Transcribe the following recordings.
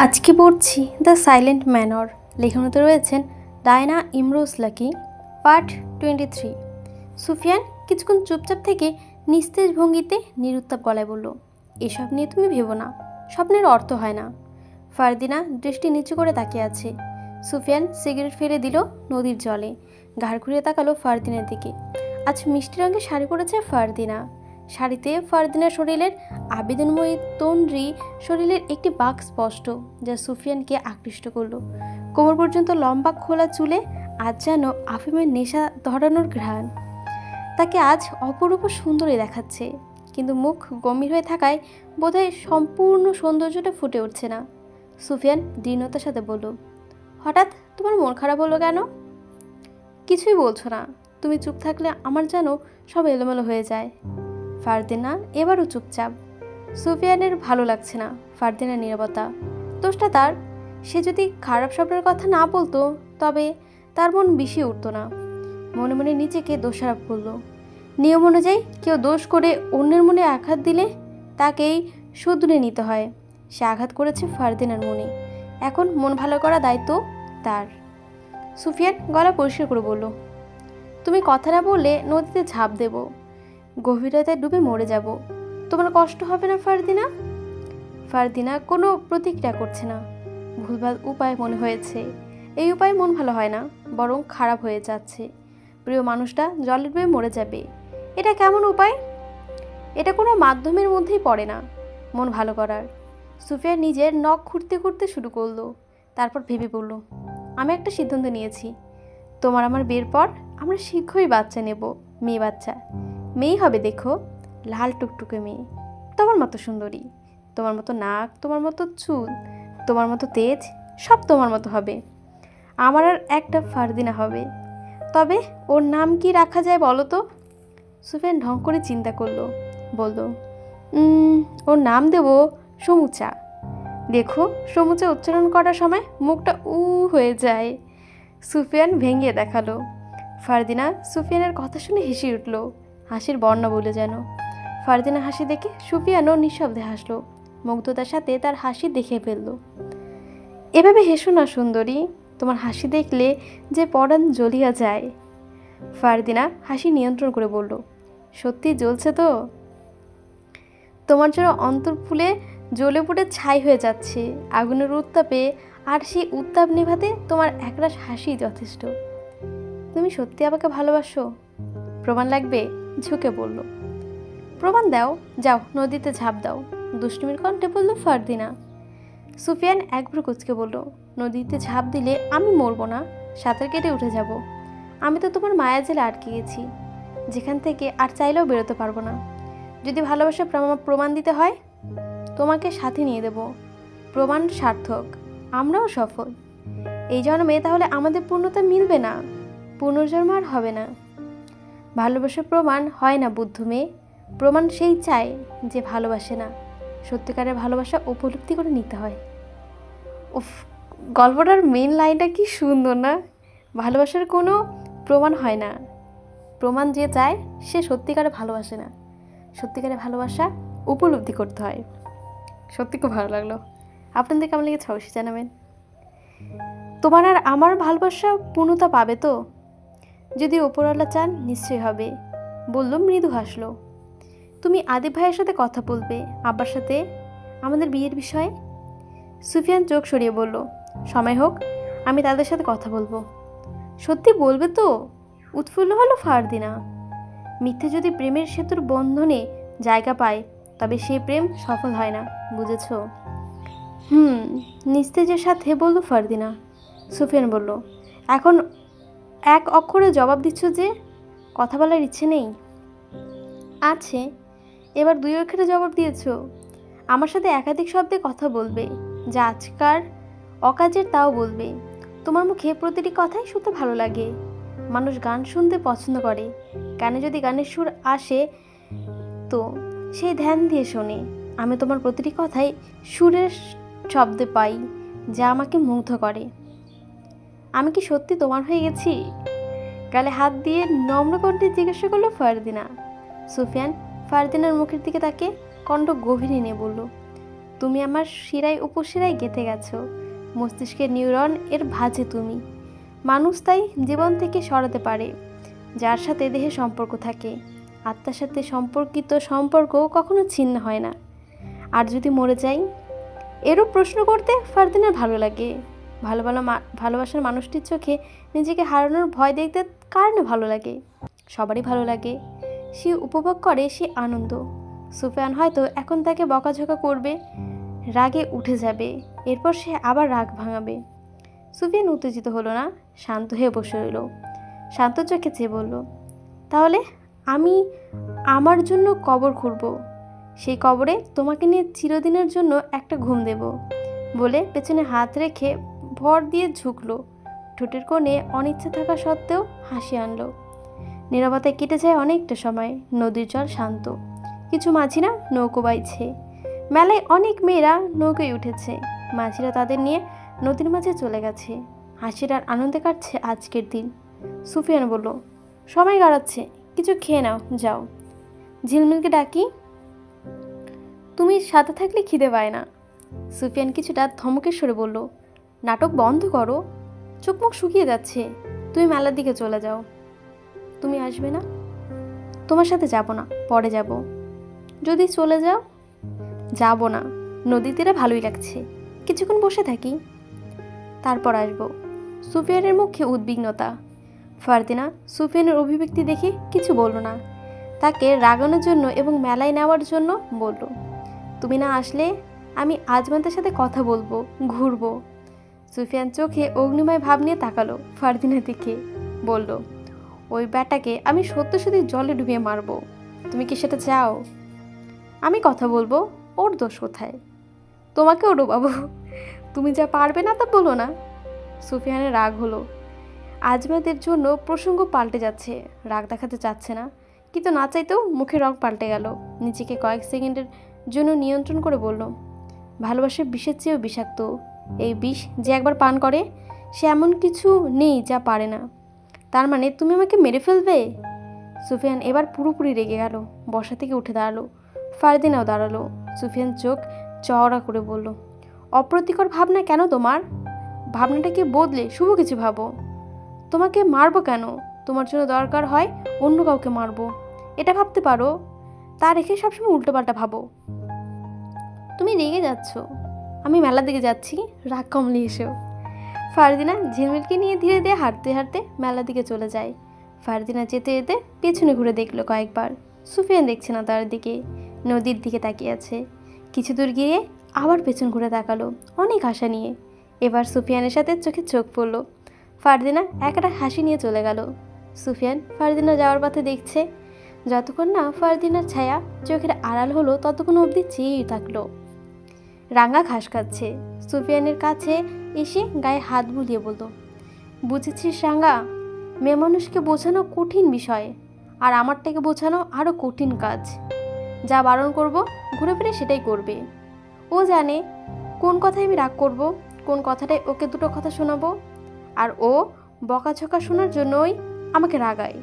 আজকে পড়ছি the silent manor. লেখনতে রয়েছেন Diana Imroz Lucky. Part 23। Sufian কিছুক্ষণ চুপচাপ থেকে নিস্তেজ ভঙ্গিতে নিরুত্তাপ গলায় বলল, এসব নিয়ে তুমি ভেবো না, স্বপ্নের অর্থ হয় না। ফারদিনা দৃষ্টি নিচু করে তাকিয়ে আছে। সুফিয়ান সিগারেট ফেলে দিল নদীর জলে। ঘাড় ঘুরিয়ে তাকালো ফারদিনার দিকে। আজ মিষ্টি রঙের শাড়ি পরেছে ফারদিনা। শাড়িতে ফারদিনার শরীরের আবেদনময়ী তন্দ্রি শরীরের একটি বাঁক স্পষ্ট, যা সুফিয়ানকে আকৃষ্ট করল। কোমর পর্যন্ত লম্বা খোলা চুলে আজ যেন আফিমের নেশা ধরানোর ঘ্রাণ। তাকে আজ অপরূপ সুন্দরী দেখাচ্ছে, কিন্তু মুখ গম্ভীর হয়ে থাকায় বোধহয় সম্পূর্ণ সৌন্দর্যটা ফুটে উঠছে না। সুফিয়ান দৃঢ়তার সাথে বলল, হঠাৎ তোমার মন খারাপ হলো কেন? কিছুই বলছো না। তুমি চুপ থাকলে আমার যেন সব এলোমেলো হয়ে যায়। ফারদিনা এবারও চুপচাপ। সুফিয়ানের ভালো লাগছে না ফারদিনার নীরবতা। দোষটা তার। সে যদি খারাপ স্বপ্নের কথা না বলতো তবে তার মন বিষিয়ে উঠত না। মনে মনে নিজেকে দোষারোপ করলো। নিয়ম অনুযায়ী কেউ দোষ করে অন্যের মনে আঘাত দিলে তাকেই শুধরে নিতে হয়। সে আঘাত করেছে ফারদিনার মনে। এখন মন ভালো করা দায়িত্ব তার। সুফিয়ান গলা পরিষ্কার করে বলল, তুমি কথা না বললে নদীতে ঝাঁপ দেব, গভীরতায় ডুবে মরে যাব। তোমার কষ্ট হবে না ফারদিনা? ফারদিনা কোনো প্রতিক্রিয়া করছে না। ভুলভাল উপায় মনে হয়েছে। এই উপায় মন ভালো হয় না, বরং খারাপ হয়ে যাচ্ছে। প্রিয় মানুষটা জলে ডুবে মরে যাবে, এটা কেমন উপায়? এটা কোনো মাধ্যমের মধ্যেই পড়ে না মন ভালো করার। সুফিয়ান নিজের নখ খুঁড়তে খুঁড়তে শুরু করলো। তারপর ভেবে বলল, আমি একটা সিদ্ধান্ত নিয়েছি। তোমার আমার বিয়ের পর আমরা শীঘ্রই বাচ্চা নেব। মেয়ে বাচ্চা। মেয়েই হবে, দেখো, লাল টুকটুকে মেয়ে। তোমার মতো সুন্দরী, তোমার মতো নাক, তোমার মতো চুল, তোমার মতো তেজ, সব তোমার মতো হবে। আমার আর একটা ফারদিনা হবে। তবে ওর নাম কি রাখা যায় বলো তো? সুফিয়ান ঢং করে চিন্তা করলো। বলল, ওর নাম দেব সমুচা। দেখো, সমুচা উচ্চারণ করার সময় মুখটা হয়ে যায়। সুফিয়ান ভেঙে দেখালো। ফারদিনা সুফিয়ানের কথা শুনে হেসে উঠল, হাসির বর্ণা বলে যেন। ফারদিনা হাসি দেখে সুফিয়ানও নিঃশব্দে হাসলো। মুগ্ধতার সাথে তার হাসি দেখে ফেলল। এভাবে হেসো না সুন্দরী, তোমার হাসি দেখলে যে পরাণ জ্বলিয়া যায়। ফারদিনা হাসি নিয়ন্ত্রণ করে বলল, সত্যি জ্বলছে তো? তোমার জন্য অন্তর ফুলে জ্বলে পুড়ে ছাই হয়ে যাচ্ছে আগুনের উত্তাপে, আর সেই উত্তাপ নেভাতে তোমার একরাশ হাসি যথেষ্ট। তুমি সত্যি আমাকে ভালোবাসো? প্রমাণ লাগবে? ঝুঁকে বলল। প্রমাণ দাও, যাও নদীতে ঝাঁপ দাও, দুষ্টুমির কণ্ঠে বলল ফারদিনা। সুফিয়ান একবার কুচকে বলল, নদীতে ঝাঁপ দিলে আমি মরবো না, সাঁতার কেটে উঠে যাব। আমি তো তোমার মায়া জেলে আটকে গেছি, যেখান থেকে আর চাইলেও বেরোতে পারবো না। যদি ভালোবাসা প্রমাণ দিতে হয়, তোমাকে সাথে নিয়ে দেব। প্রমাণ সার্থক, আমরাও সফল। এই জন্মে তাহলে আমাদের পূর্ণতা মিলবে না, পুনর্জন্ম আর হবে না। ভালোবাসার প্রমাণ হয় না বুদ্ধ মেয়ে। প্রমাণ সেই চায় যে ভালোবাসে না। সত্যিকারের ভালোবাসা উপলব্ধি করে নিতে হয়। উফ, গল্পটার মেন লাইনটা কি সুন্দর না? ভালোবাসার কোনো প্রমাণ হয় না, প্রমাণ যে চায় সে সত্যিকারে ভালোবাসে না। সত্যিকারে ভালোবাসা উপলব্ধি করতে হয়। সত্যি খুব ভালো লাগলো। আপনাদের কেমন লেগেছে অবশ্যই জানাবেন। তোমার আর আমার ভালোবাসা পূর্ণতা পাবে তো? যদি ওপরওয়ালা চান নিশ্চয়ই হবে, বলল মৃদু হাসলো। তুমি আদিব ভাইয়ের সাথে কথা বলবে, আব্বার সাথে, আমাদের বিয়ের বিষয়ে? সুফিয়ান চোখ সরিয়ে বলল, সময় হোক, আমি তাদের সাথে কথা বলবো। সত্যি বলবে তো? উৎফুল্ল হলো ফারদিনা। মিথ্যে যদি প্রেমের সেতুর বন্ধনে জায়গা পায় তবে সেই প্রেম সফল হয় না, বুঝেছ? নিস্তেজের সাথে বলল ফারদিনা। সুফিয়ান বলল, এখন এক অক্ষরে জবাব দিচ্ছ যে? কথা বলার ইচ্ছে নেই? আছে। এবার দুই অক্ষরে জবাব দিয়েছ। আমার সাথে একাধিক শব্দে কথা বলবে, যা আজকার অকাজের তাও বলবে। তোমার মুখে প্রতিটি কথাই শুনতে ভালো লাগে। মানুষ গান শুনতে পছন্দ করে, কানে যদি গানের সুর আসে তো সেই ধ্যান দিয়ে শোনে। আমি তোমার প্রতিটি কথাই সুরের শব্দে পাই, যা আমাকে মুগ্ধ করে। আমি কি সত্যি তোমার হয়ে গেছি? গালে হাত দিয়ে নম্র কণ্ঠে জিজ্ঞাসা করলো ফারদিনা। সুফিয়ান ফারদিনার মুখের দিকে তাকে কণ্ঠ গভীরে নিয়ে বলল, তুমি আমার শিরায় উপশিরায় গেঁথে গেছো, মস্তিষ্কের নিউরন এর ভাঁজে তুমি। মানুষ তাই জীবন থেকে সরাতে পারে যার সাথে দেহে সম্পর্ক থাকে, আত্মার সাথে সম্পর্কিত সম্পর্ক কখনো ছিন্ন হয় না। আর যদি মরে যাই? এরও প্রশ্ন করতে ফারদিনার ভালো লাগে। ভালোবাসার মানুষটির চোখে নিজেকে হারানোর ভয় দেখতে কার না ভালো লাগে? সবারই ভালো লাগে। সে উপভোগ করে সে আনন্দ। সুফিয়ান হয়তো এখন তাকে বকাঝকা করবে, রাগে উঠে যাবে, এরপর সে আবার রাগ ভাঙাবে। সুফিয়ান উত্তেজিত হলো না, শান্ত হয়ে বসে রইল। শান্ত চোখে চেয়ে বলল, তাহলে আমি আমার জন্য কবর খুঁড়ব, সেই কবরে তোমাকে নিয়ে চিরদিনের জন্য একটা ঘুম দেব বলে পেছনে হাত রেখে ভর দিয়ে ঝুঁকলো। ঠোঁটের কোণে অনিচ্ছা থাকা সত্ত্বেও হাসি আনলো। নীরবতায় কেটে যায় অনেকটা সময়। নদীর জল শান্ত, কিছু মাঝিরা নৌকো বাইছে। মেলায় অনেক মেয়েরা নৌকোয় উঠেছে। মাঝিরা তাদের নিয়ে নদীর মাঝে চলে গেছে। হাসির আর আনন্দে কাটছে আজকের দিন। সুফিয়ান বলল, সময় গড়াচ্ছে, কিছু খেয়ে নাও, যাও। ঝিলমিলকে ডাকি? তুমি সাথে থাকলে খিদে পায় না। সুফিয়ান কিছুটা ধমকের সরে বলল, নাটক বন্ধ করো, চোখ মুখ শুকিয়ে যাচ্ছে। তুমি মেলার দিকে চলে যাও। তুমি আসবে না? তোমার সাথে যাব না, পরে যাব। যদি চলে যাও? যাব না, নদী তীরে ভালোই লাগছে, কিছুক্ষণ বসে থাকি, তারপর আসবো। সুফিয়ানের মুখে উদ্বিগ্নতা। ফারদিনা সুফিয়ানের অভিব্যক্তি দেখে কিছু বলল না। তাকে রাগানোর জন্য এবং মেলায় নেওয়ার জন্য বলল, তুমি না আসলে আমি আজমানদের সাথে কথা বলবো, ঘুরবো। সুফিয়ান চোখে অগ্নিময় ভাব নিয়ে তাকালো ফারদিনার দিকে, বলল, ওই ব্যাটাকে আমি সত্যি সত্যি জলে ডুবিয়ে মারবো। তুমি কি সেটা চাও? আমি কথা বলবো, ওর দোষ কোথায়? তোমাকেও ডোবাবো। তুমি যা পারবে না তা বলো না। সুফিয়ানের রাগ হলো। আজমাদের জন্য প্রসঙ্গ পাল্টে যাচ্ছে। রাগ দেখাতে চাচ্ছে না, কিন্তু না চাইতেও মুখের রং পাল্টে গেল। নিজেকে কয়েক সেকেন্ডের জন্য নিয়ন্ত্রণ করে বলল, ভালোবাসার বিষের চেয়েও বিষাক্ত এই বিষ। যে একবার পান করে সে এমন কিছু নেই যা পারে না। তার মানে তুমি আমাকে মেরে ফেলবে? সুফিয়ান এবার পুরোপুরি রেগে গেল। বসা থেকে উঠে দাঁড়ালো। ফারদিনাও দাঁড়ালো। সুফিয়ান চোখ চওড়া করে বলল, অপ্রীতিকর ভাবনা কেন তোমার? ভাবনাটাকে বদলে শুভ কিছু ভাবো। তোমাকে মারবো কেন? তোমার জন্য দরকার হয় অন্য কাউকে মারবো, এটা ভাবতে পারো। তা রেখে সবসময় উল্টোপাল্টা ভাবো। তুমি রেগে যাচ্ছ। আমি মেলার দিকে যাচ্ছি, রাগ কমলে এসেও। ফারদিনা ঝিলমিলকে নিয়ে ধীরে ধীরে হাঁটতে হাঁটতে মেলার দিকে চলে যায়। ফারদিনা যেতে যেতে পেছনে ঘুরে দেখলো কয়েকবার। সুফিয়ান দেখছে না তার দিকে, নদীর দিকে তাকিয়ে আছে। কিছু দূর গিয়ে আবার পেছন ঘুরে তাকালো অনেক আশা নিয়ে। এবার সুফিয়ানের সাথে চোখে চোখ পড়লো। ফারদিনা একটা হাসি নিয়ে চলে গেল। সুফিয়ান ফারদিনা যাওয়ার পথে দেখছে। যতক্ষণ না ফারদিনার ছায়া চোখের আড়াল হলো ততক্ষণ অবধি চেয়েই থাকলো। রাঙা ঘাস খাচ্ছে। সুফিয়ানের কাছে এসে গায়ে হাত বুলিয়ে বলল, বুঝেছিস রাঙা, মেয়ে মানুষকে বোঝানো কঠিন বিষয়, আর আমারটাকে বোঝানো আরও কঠিন কাজ। যা বারণ করব ঘুরে ফিরে সেটাই করবে। ও জানে কোন কথায় আমি রাগ করব, কোন কথাটায় ওকে দুটো কথা শোনাবো, আর ও বকাঝকা শোনার জন্যই আমাকে রাগায়।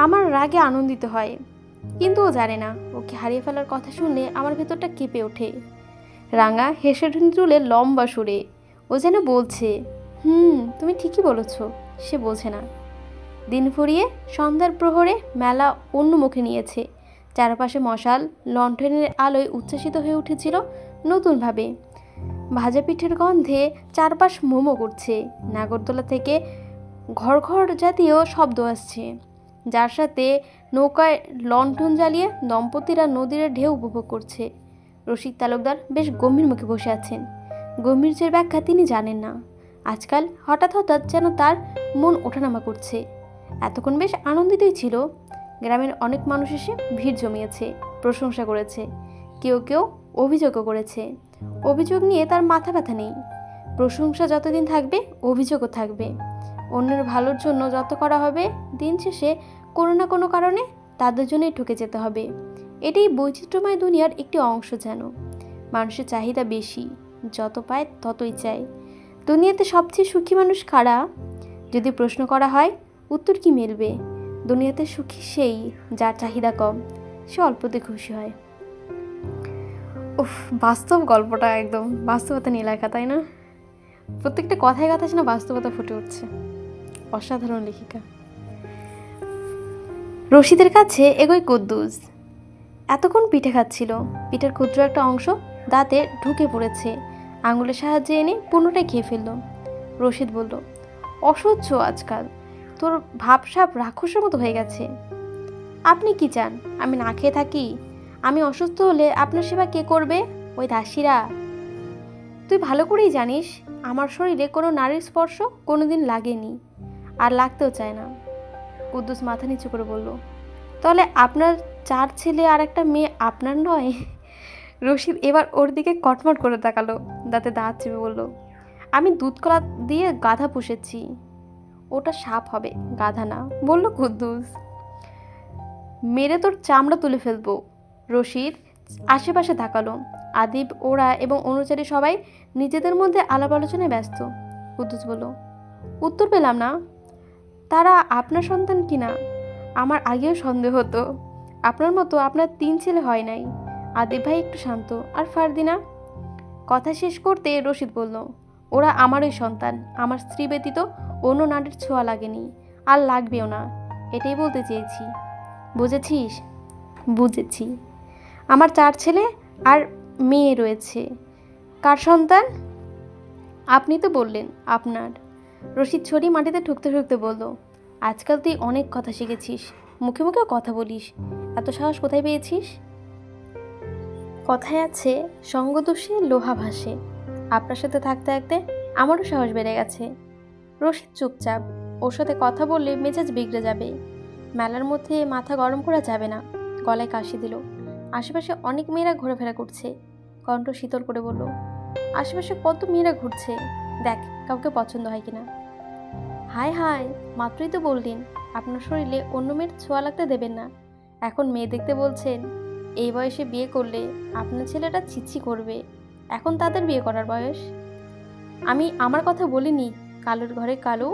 আমার রাগে আনন্দিত হয়, কিন্তু ও জানে না ওকে হারিয়ে ফেলার কথা শুনলে আমার ভেতরটা কেঁপে ওঠে। রাঙা হেসে তুলে লম্বা সুরে ও যেন বলছে, তুমি ঠিকই বলেছ। সে বোঝে না। দিন ফুরিয়ে সন্ধ্যার প্রহরে মেলা অন্য মুখে নিয়েছে। চারপাশে মশাল লণ্ঠনের আলোয় উচ্ছ্বাসিত হয়ে উঠেছিল নতুনভাবে। ভাজা পিঠের গন্ধে চারপাশ মোমো করছে। নাগরদোলা থেকে ঘর ঘর জাতীয় শব্দ আসছে, যার সাথে নৌকায় লণ্ঠন জ্বালিয়ে দম্পতিরা নদীর ঢেউ উপভোগ করছে। রসিক তালুকদার বেশ গম্ভীর মুখে বসে আছেন। গম্ভীর্যের ব্যাখ্যা তিনি জানেন না। আজকাল হঠাৎ হঠাৎ যেন তার মন ওঠানামা করছে। এতক্ষণ বেশ আনন্দিতই ছিল। গ্রামের অনেক মানুষ এসে ভিড় জমিয়েছে, প্রশংসা করেছে, কেউ কেউ অভিযোগও করেছে। অভিযোগ নিয়ে তার মাথা ব্যথা নেই। প্রশংসা যতদিন থাকবে অভিযোগও থাকবে। অন্যের ভালোর জন্য যত করা হবে, দিন শেষে কোনো না কোনো কারণে তাদের জন্যই ঠকে যেতে হবে। এটাই বৈচিত্র্যময় দুনিয়ার একটি অংশ। যেন মানুষের চাহিদা বেশি, যত পায় ততই চায়। দুনিয়াতে সবচেয়ে সুখী মানুষ কারা? যদি প্রশ্ন করা হয়, উত্তর কি মিলবে? দুনিয়াতে সুখী সেই যার চাহিদা কম, সে অল্পতে খুশি হয়। উফ, বাস্তব গল্পটা একদম বাস্তবতা নিয়ে লেখা, তাই না? প্রত্যেকটা কথায় কথায় না বাস্তবতা ফুটে উঠছে। অসাধারণ লেখিকা। রশিদের কাছে এগোয় কুদ্দুস। এতক্ষণ পিঠে খাচ্ছিল। পিঠের ক্ষুদ্র একটা অংশ দাঁতে ঢুকে পড়েছে। আঙুলের সাহায্যে এনে পূর্ণটাই খেয়ে ফেলল। রশিদ বলল, অসহ্য আজকাল, তোর ভাবসাব রাক্ষসের মতো হয়ে গেছে। আপনি কি চান আমি না খেয়ে থাকি? আমি অসুস্থ হলে আপনার সেবা কে করবে? ওই দাসীরা। তুই ভালো করেই জানিস আমার শরীরে কোনো নারীর স্পর্শ কোনোদিন লাগেনি, আর লাগতেও চায় না। কুদ্দুস মাথা নিচু করে বলল, তাহলে আপনার 4 ছেলে আর একটা মেয়ে আপনার নয়? রশিদ এবার ওর দিকে কটমট করে তাকালো, দাঁতে দাঁত চেপে বলল, আমি দুধ কলা দিয়ে গাধা পুষেছি। ওটা সাপ হবে, গাধা না, বলল কুদ্দুস। মেরে তোর চামড়া তুলে ফেলবো। রশিদ আশেপাশে তাকালো। আদিব, ওরা এবং অনুচারী সবাই নিজেদের মধ্যে আলাপ আলোচনায় ব্যস্ত। কুদ্দুস বলল, উত্তর পেলাম না। তারা আপনার সন্তান কিনা? আমার আগেও সন্দেহ হতো। আপনার মতো আপনার 3 ছেলে হয় নাই। আদিব ভাই একটু শান্ত। আর ফারদিনা? কথা শেষ করতে রশিদ বলল, ওরা আমারই সন্তান। আমার স্ত্রী ব্যতীত অন্য নারীর ছোঁয়া লাগেনি, আর লাগবেও না। এটাই বলতে চেয়েছি। বুঝেছিস? বুঝেছি। আমার 4 ছেলে আর মেয়ে রয়েছে। কার সন্তান? আপনি তো বললেন আপনার। রশিদ ছড়ি মাটিতে ঠুকতে ঠুকতে বলল, আজকাল তুই অনেক কথা শিখেছিস, মুখে মুখেও কথা বলিস। এত সাহস কোথায় পেয়েছিস? কথায় আছে, সঙ্গদোষে লোহা ভাসে। আপনার সাথে থাকতে থাকতে আমারও সাহস বেড়ে গেছে। রশিদ চুপচাপ। ওর সাথে কথা বললে মেজাজ বিগড়ে যাবে। মেলার মধ্যে মাথা গরম করা যাবে না। গলায় কাশি দিল। আশেপাশে অনেক মেয়েরা ঘোরাফেরা করছে। কণ্ঠ শীতল করে বলল, আশেপাশে কত মেয়েরা ঘুরছে, দেখ কাউকে পছন্দ হয় কিনা। হায় হায়, মাত্রই তো বললেন আপনার শরীরে অন্য মেয়ের ছোঁয়া লাগতে দেবেন না। এখন মেয়ে দেখতে বলছেন? এই বয়সে বিয়ে করলে আপনার ছেলেটা ছিচ্ছি করবে। এখন তাদের বিয়ে করার বয়স। আমি আমার কথা বলিনি, কালুর ঘরে কালু,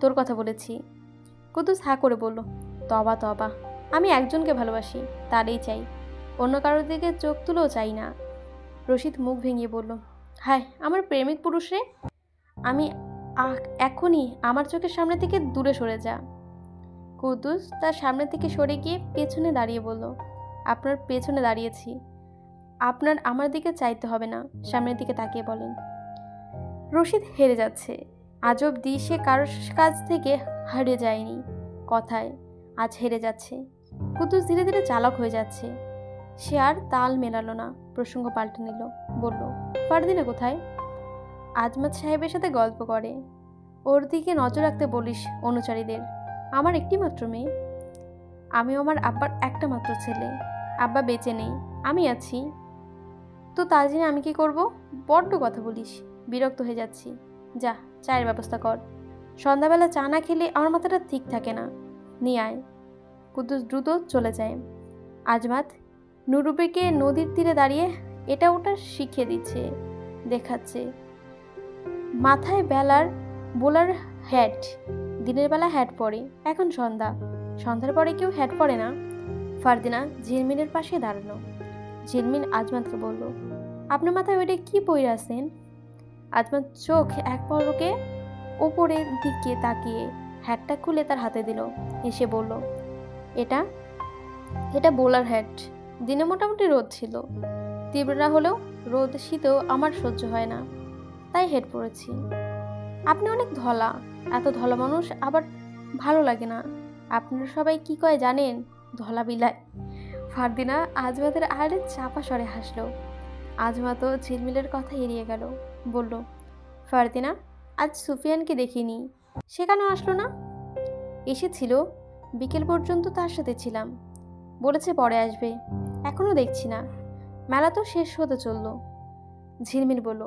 তোর কথা বলেছি। কুদ্দুস হা করে বলল, তবা তবা, আমি একজনকে ভালোবাসি, তারই চাই, অন্য কারোর দিকে চোখ তুলেও চাই না। রশিদ মুখ ভেঙে বলল, হায় আমার প্রেমিক পুরুষ রে, আমি এখনই আমার চোখের সামনে থেকে দূরে সরে যা। কুদ্দুস তার সামনে থেকে সরে গিয়ে পেছনে দাঁড়িয়ে বলল, আপনার পেছনে দাঁড়িয়েছি, আপনার আমার দিকে চাইতে হবে না, সামনের দিকে তাকিয়ে বলেন। রশিদ হেরে যাচ্ছে। আজ অবধি সে কারোর কাছ থেকে হারিয়ে যায়নি কথায়, আজ হেরে যাচ্ছে। কুদ্দুস ধীরে ধীরে চালাক হয়ে যাচ্ছে। সে আর তাল মেলালো না, প্রসঙ্গ পাল্টে নিল, বলল, ফারদিনা কোথায়? আজমাত সাহেবের সাথে গল্প করে। ওর দিকে নজর রাখতে বলিস অনুচারীদের। আমার একটি মাত্র মেয়ে। আমিও আমার আব্বার একটা মাত্র ছেলে। আব্বা বেঁচে নেই, আমি আছি। তো তা জেনে আমি কি করব? বড্ড কথা বলিস, বিরক্ত হয়ে যাচ্ছি। যা, চায়ের ব্যবস্থা কর। সন্ধ্যাবেলা চা না খেলে আমার মাথাটা ঠিক থাকে না। নিয়ে আয়। কুদ্দুস দ্রুত চলে যায়। আজমাত নুরুবিকে নদীর তীরে দাঁড়িয়ে এটা ওটা শিখিয়ে দিচ্ছে, দেখাচ্ছে। মাথায় বোলার হ্যাট। দিনের বেলা হ্যাট পরে, এখন সন্ধ্যা, সন্ধ্যার পরে কেউ হ্যাট পরে না। ফারদিনা ঝিলমিলের পাশে দাঁড়ানো। ঝিলমিল আজমাতকে বলল, আপনার মাথায় ওইটা কি পরে আছেন? আজমাত চোখ এক পলকে ওপরের দিকে তাকিয়ে হ্যাটটা খুলে তার হাতে দিল। এসে বলল, এটা বোলার হ্যাট। দিনে মোটামুটি রোদ ছিল, তীব্র না হলেও রোদ শীতেও আমার সহ্য হয় না, তাই হেড পরেছি। আপনি অনেক ধলা, এত ধলা মানুষ আবার ভালো লাগে না। আপনারা সবাই কি কয় জানেন? ধলা বিলাই। ফারদিনা আজমাতের আড়ে চাপা স্বরে হাসলো। আজমাতও ঝিলমিলের কথা এড়িয়ে গেল, বলল, ফারদিনা, আজ সুফিয়ানকে দেখিনি, সে কেন আসলো না? এসেছিল, বিকেল পর্যন্ত তার সাথে ছিলাম, বলেছে পরে আসবে, এখনো দেখছি না। মেলা তো শেষ হতে চলল। ঝিলমিল বলল,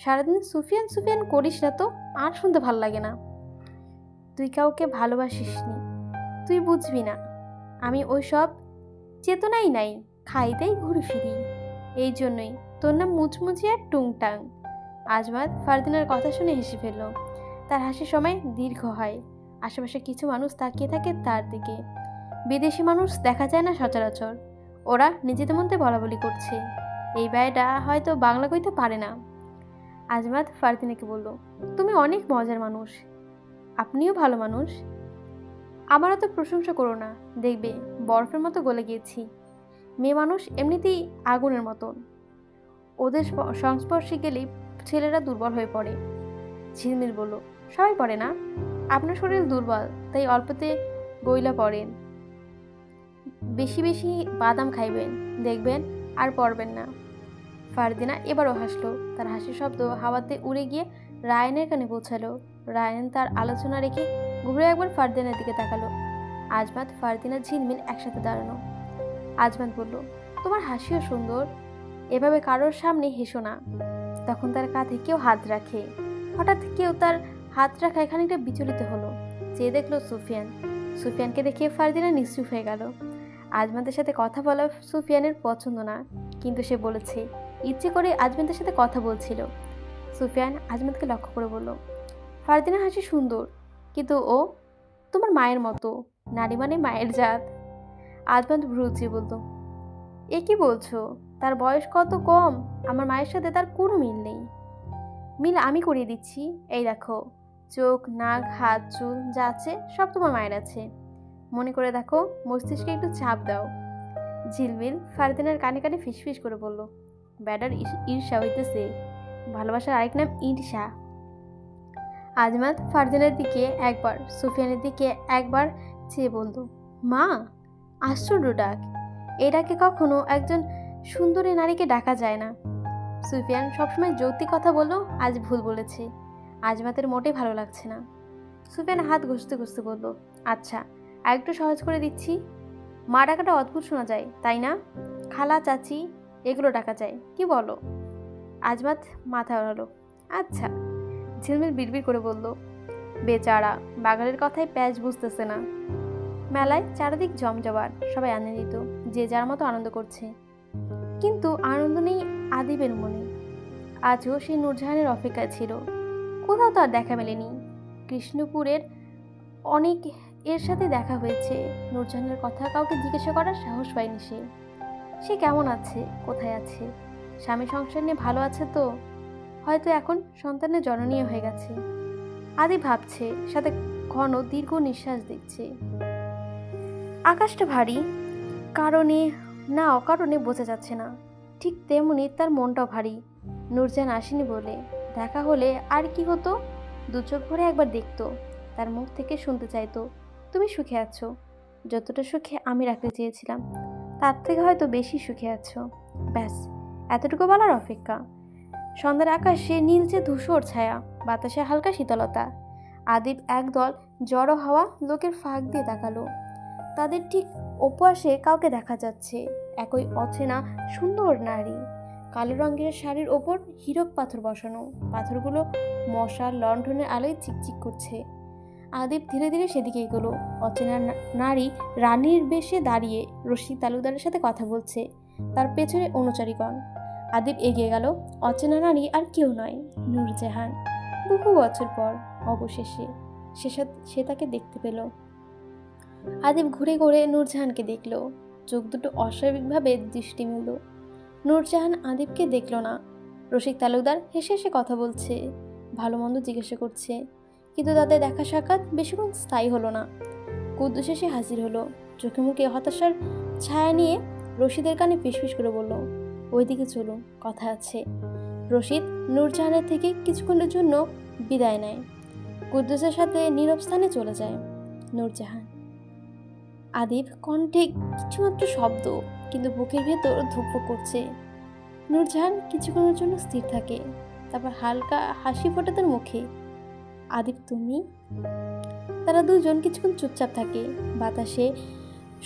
সারাদিন সুফিয়ান সুফিয়ান করিস না তো, আর শুনতে ভাল লাগে না। তুই কাউকে ভালোবাসিসনি, তুই বুঝবি না। আমি ওই সব চেতনাই নাই, খাইতেই ঘুরে ফিরি, এই জন্যই তোর নাম মুচমুচি আর টুংটাং। আজমাত ফারদিনার কথা শুনে হেসে ফেলল। তার হাসির সময় দীর্ঘ হয়। আশেপাশে কিছু মানুষ তাকিয়ে থাকে তার দিকে। বিদেশি মানুষ দেখা যায় না সচরাচর। ওরা নিজেদের মধ্যে বলাবলি করছে। এই ভাইটা হয়তো বাংলা কইতে পারে না। আজমাত ফারদিনাকে বলল, তুমি অনেক মজার মানুষ, আপনিও ভালো মানুষ। আমারও তো প্রশংসা করো না, দেখবে বরফের মতো গলে গিয়েছি। মেয়ে মানুষ এমনিতেই আগুনের মতন, ওদের সংস্পর্শে গেলেই ছেলেরা দুর্বল হয়ে পড়ে। ঝিলমিল বলল, সবাই পড়ে না, আপনার শরীর দুর্বল তাই অল্পতে গইলা পড়েন। বেশি বেশি বাদাম খাইবেন, দেখবেন আর পড়বেন না। ফারদিনা এবারও হাসলো, তার হাসির শব্দ হাওয়াতে উড়ে গিয়ে রায়ানের কানে পৌঁছালো। রায়ান তার আলোচনা রেখে ঘুরে একবার ফারদিনার দিকে তাকালো। আজমাত, ফারদিনা, ঝিলমিল একসাথে দাঁড়ানো। আজমাত বলল, তোমার হাসিও সুন্দর, এভাবে কারোর সামনে হেসো না। তখন তার কাঁধে কেউ হাত রাখে। হঠাৎ কেউ তার হাত রাখায় খানিকটা বিচলিত হলো। চেয়ে দেখলো সুফিয়ান। সুফিয়ানকে দেখে ফারদিনা নিশ্চুপ হয়ে গেল। আজমাতের সাথে কথা বলা সুফিয়ানের পছন্দ না, কিন্তু সে বলেছে, ইচ্ছে করে আজমাতের সাথে কথা বলছিল। সুফিয়ান আজমাতকে লক্ষ্য করে বলল, ফারদিনা হাসি সুন্দর, কিন্তু ও তোমার মায়ের মতো। নারী মানে মায়ের জাত। আজমাত ভ্রুচি বলল, এ কি বলছো? তার বয়স কত কম, আমার মায়ের সাথে তার কোনো মিল নেই। মিল আমি করিয়ে দিচ্ছি, এই দেখো, চোখ, নাক, হাত, চুল যা আছে সব তোমার মায়ের আছে। মনে করে দেখো, মস্তিষ্কে একটু চাপ দাও। ঝিলমিল ফারদিনার কানে কানে ফিসফিস করে বলল, ব্যাডার ঈর্ষা হইতেছে, ভালোবাসার আরেক নাম ঈর্ষা। আজমাত ফারদিনার দিকে একবার, সুফিয়ানের দিকে একবার চেয়ে বলল, মা। আশ্চর্য ডাক, এ ডাকে কখনো একজন সুন্দরী নারীকে ডাকা যায় না। সুফিয়ান সবসময় যৌক্তিক কথা বললো, আজ ভুল বলেছে। আজমাতের মোটেই ভালো লাগছে না। সুফিয়ান হাত ঘষতে ঘষতে বলল, আচ্ছা, আর একটু সহজ করে দিচ্ছি। মা ডাকাটা অদ্ভুত শোনা যায়, তাই না? খালা, চাচি এগুলো ডাকা যায়, কি বলো? আজমাত মাথা ওড়ালো, আচ্ছা। ঝিলমিল বিড়বিড় করে বলল, বেচারা, বাঙালির কথায় প্যাচ বুঝতেছে না। মেলায় চারিদিক জমজমাট, সবাই আনন্দিত, যে যার মতো আনন্দ করছে। কিন্তু আনন্দ নেই আদিবের মনে। আজও সে নূরজাহানের অপেক্ষায় ছিল। কোথাও তার দেখা মেলেনি। কৃষ্ণপুরের অনেক এর সাথে দেখা হয়েছে, নূরজাহানের কথা কাউকে জিজ্ঞাসা করার সাহস পায়নি সে। সে কেমন আছে, কোথায় আছে? স্বামী সংসার নিয়ে ভালো আছে তো? হয়তো এখন সন্তানের জননী হয়ে গেছে। আদি ভাবছে, সাথে ঘন দীর্ঘ নিঃশ্বাস দিচ্ছে। আকাশটা ভারী, কারণে না অকারণে বোঝা যাচ্ছে না। ঠিক তেমনি তার মনটাও ভারী। নূরজাহান আসেনি বলে, দেখা হলে আর কি হতো? দু চোখ ভরে একবার দেখতো, তার মুখ থেকে শুনতে চাইতো, তুমি সুখে আছো, যতটা সুখে আমি রাখতে চেয়েছিলাম তার থেকে হয়তো বেশি সুখে আছো। ব্যাস, এতটুকু বলার অপেক্ষা। সন্ধ্যার আকাশে নীলচে ধূসর ছায়া, বাতাসে হালকা শীতলতা। আদিব একদল জড়ো হওয়া লোকের ফাঁক দিয়ে তাকালো। তাদের ঠিক ওপাশে কাউকে দেখা যাচ্ছে, একই অচেনা সুন্দর নারী। কালো রঙের শাড়ির ওপর হীরক পাথর বসানো, পাথরগুলো মশার লণ্ঠনের আলোয় চিকচিক করছে। আদিব ধীরে ধীরে সেদিকে এগোলো। অচেনা নারী রানীর বেশে দাঁড়িয়ে রশিদ তালুকদারের সাথে কথা বলছে, তার পেছনে অনুচারীগণ। আদিব এগিয়ে গেল। অচেনা নারী আর কেউ নয়, নূরজাহান। বহু বছর পর অবশেষে সে তাকে দেখতে পেল। আদিব ঘুরে ঘুরে নূরজাহানকে দেখল। চোখ দুটো অস্বাভাবিকভাবে দৃষ্টি মেলল। নূরজাহান আদিবকে দেখল না। রশিদ তালুকদার হেসে হেসে কথা বলছে, ভালো মন্দ জিজ্ঞাসা করছে, কিন্তু তাদের দেখা সাক্ষাৎ বেশিক্ষণ স্থায়ী হলো না। কুদ্দুস এসে হাজির হলো, চোখে মুখে হতাশার ছায়া নিয়ে রশিদের কানে ফিসফিস করে বলল, ওইদিকে চলুন, কথা আছে। রশিদ নূরজাহানের থেকে কিছুক্ষণের জন্য বিদায় নেয়, কুদ্দুসের সাথে নীরব স্থানে চলে যায়। নূরজাহান। আদিব কণ্ঠে কিছুমাত্র শব্দ, কিন্তু বুকের ভেতর ধুকপুক করছে। নূরজাহান কিছুক্ষণের জন্য স্থির থাকে, তারপর হালকা হাসি ফোটে তার মুখে। আদিব, তুমি? তারা দুজন কিছুক্ষণ চুপচাপ থাকে। বাতাসে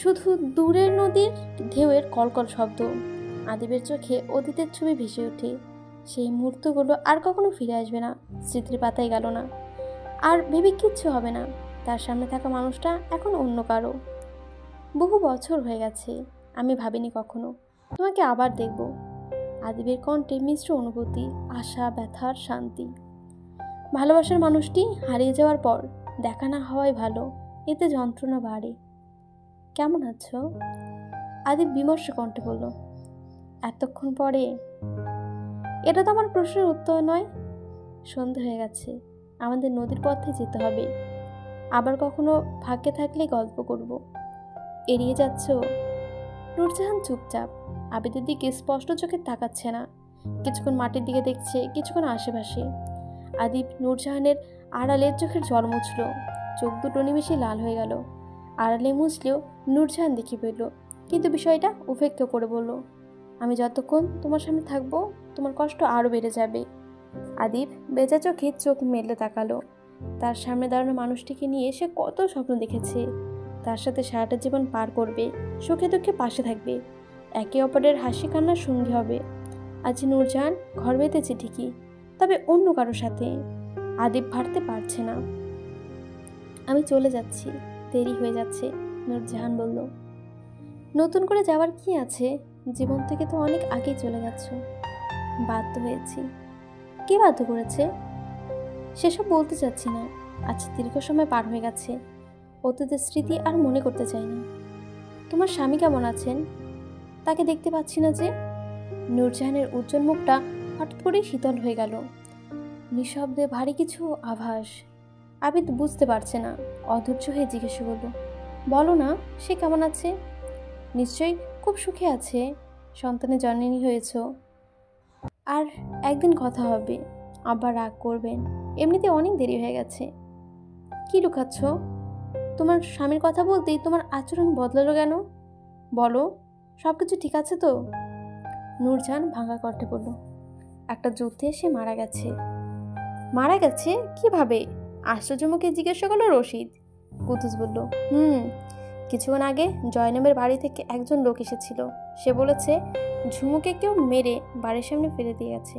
শুধু দূরের নদীর ঢেউয়ের কলকল শব্দ। আদিবের চোখে অতীতের ছবি ভেসে ওঠে। সেই মুহূর্তগুলো আর কখনো ফিরে আসবে না, স্মৃতির পাতায় গেল না। আর ভেবে কিচ্ছু হবে না, তার সামনে থাকা মানুষটা এখন অন্য কারো। বহু বছর হয়ে গেছে, আমি ভাবিনি কখনো তোমাকে আবার দেখব। আদিবের কণ্ঠে মিশ্র অনুভূতি, আশা, ব্যথার শান্তি। ভালোবাসার মানুষটি হারিয়ে যাওয়ার পর দেখা না হওয়াই ভালো, এতে যন্ত্রণা বাড়ে। কেমন আছো? আদিব বিমর্ষ কণ্ঠে বলল, এতক্ষণ পরে? এটা তো আমার প্রশ্নের উত্তর নয়। সন্ধে হয়ে গেছে, আমাদের নদীর পথে যেতে হবে। আবার কখনো ভাগ্যে থাকলে গল্প করব। এড়িয়ে যাচ্ছ? নূরজাহান চুপচাপ, আবিদের দিকে স্পষ্ট চোখে তাকাচ্ছে না। কিছুক্ষণ মাটির দিকে দেখছে, কিছুক্ষণ আশেপাশে। আদিব নূরজাহানের আড়ালে চোখের জল মুছল। চোখ দুটো নিমিষে লাল হয়ে গেল। আড়ালে মুছলেও নূরজাহান দেখে পেল, কিন্তু বিষয়টা উপেক্ষা করে বলল, আমি যতক্ষণ তোমার সামনে থাকবো তোমার কষ্ট আরও বেড়ে যাবে। আদিব বেজা চোখে চোখ মেলে তাকালো। তার সামনে দাঁড়ানো মানুষটিকে নিয়ে সে কত স্বপ্ন দেখেছে। তার সাথে সারাটা জীবন পার করবে, সুখে দুঃখে পাশে থাকবে, একে অপরের হাসি কান্নার সঙ্গী হবে। আজ নূরজাহান ঘর বেঁধেছে ঠিকই, তবে অন্য কারোর সাথে। আদিব ভাবতে পারছে না। আমি চলে যাচ্ছি, দেরি হয়ে যাচ্ছে, নূরজাহান বলল। নতুন করে যাওয়ার কি আছে? জীবন থেকে তো অনেক আগেই চলে যাচ্ছ। বাধ্য হয়েছি। কে বাধ্য করেছে? সেসব বলতে চাচ্ছি না। আজ দীর্ঘ সময় পার হয়ে গেছে, অতীতের স্মৃতি আর মনে করতে চাই না। তোমার স্বামী কেমন আছেন? তাকে দেখতে পাচ্ছি না যে। নূরজাহানের উজ্জ্বল মুখটা হঠাৎ করেই শীতল হয়ে গেল। নিঃশব্দে ভারী কিছু আভাস। আবিদ বুঝতে পারছে না, অধৈর্য হয়ে জিজ্ঞেস করল, বলো না, সে কেমন আছে? নিশ্চয়ই খুব সুখে আছে, সন্তানের জননী হয়েছ। আর একদিন কথা হবে, আবার রাগ করবেন, এমনিতে অনেক দেরি হয়ে গেছে। কি লুকাচ্ছ? তোমার স্বামীর কথা বলতেই তোমার আচরণ বদলালো কেন? বলো, সব কিছু ঠিক আছে তো? নূরজাহান ভাঙা কণ্ঠে বলল, একটা যুদ্ধে সে মারা গেছে। মারা গেছে? কিভাবে? আশ্চর্যমুখে জিজ্ঞাসা করলো রশিদ। কুদ্দুস বলল, কিছুক্ষণ আগে জয়নাবের বাড়ি থেকে একজন লোক এসেছিল। সে বলেছে ঝুমুকে কেউ মেরে বাড়ির সামনে ফেলে দিয়ে গেছে।